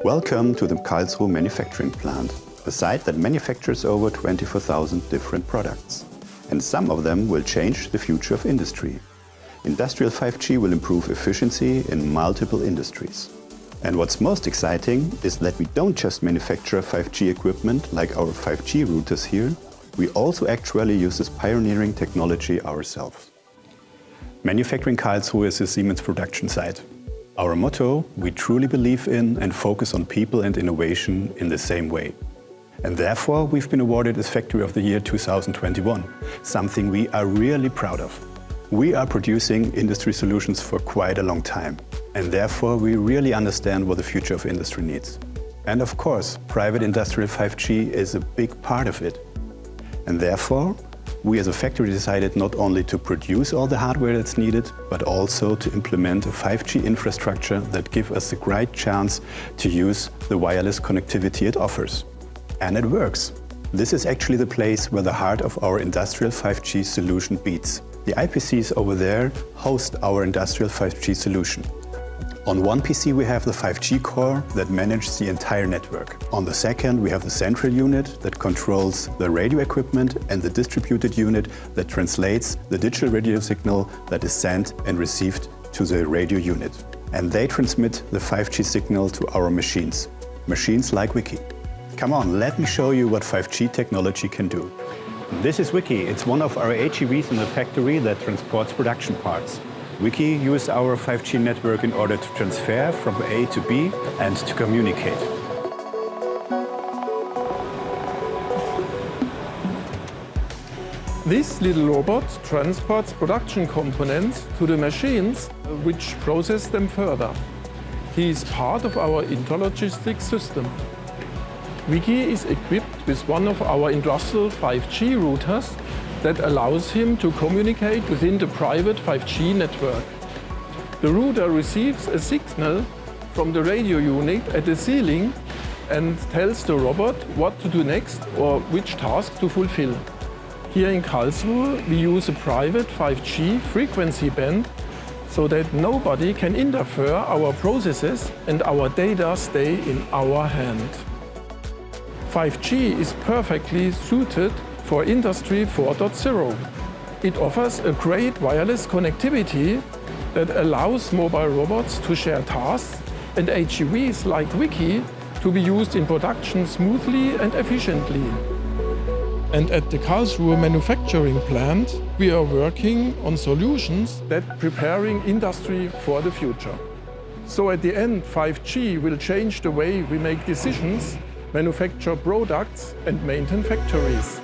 Welcome to the Karlsruhe manufacturing plant, a site that manufactures over 24,000 different products. And some of them will change the future of industry. Industrial 5G will improve efficiency in multiple industries. And what's most exciting is that we don't just manufacture 5G equipment like our 5G routers here, we also actually use this pioneering technology ourselves. Manufacturing Karlsruhe is a Siemens production site. Our motto, we truly believe in and focus on people and innovation in the same way. And therefore, we've been awarded as Factory of the Year 2021, something we are really proud of. We are producing industry solutions for quite a long time, and therefore we really understand what the future of industry needs. And of course, private industrial 5G is a big part of it. And therefore, we as a factory decided not only to produce all the hardware that's needed, but also to implement a 5G infrastructure that gives us a great chance to use the wireless connectivity it offers. And it works. This is actually the place where the heart of our industrial 5G solution beats. The IPCs over there host our industrial 5G solution. On one PC we have the 5G core that manages the entire network. On the second we have the central unit that controls the radio equipment and the distributed unit that translates the digital radio signal that is sent and received to the radio unit. And they transmit the 5G signal to our machines like Wiki. Come on, let me show you what 5G technology can do. This is Wiki. It's one of our HEVs in the factory that transports production parts. Wiki uses our 5G network in order to transfer from A to B and to communicate. This little robot transports production components to the machines which process them further. He is part of our intralogistics system. Wiki is equipped with one of our industrial 5G routers that allows him to communicate within the private 5G network. The router receives a signal from the radio unit at the ceiling and tells the robot what to do next or which task to fulfill. Here in Karlsruhe, we use a private 5G frequency band so that nobody can interfere our processes and our data stay in our hand. 5G is perfectly suited for Industry 4.0. It offers a great wireless connectivity that allows mobile robots to share tasks and HEVs like Wiki to be used in production smoothly and efficiently. And at the Karlsruhe manufacturing plant, we are working on solutions that preparing industry for the future. So at the end, 5G will change the way we make decisions, manufacture products and maintain factories.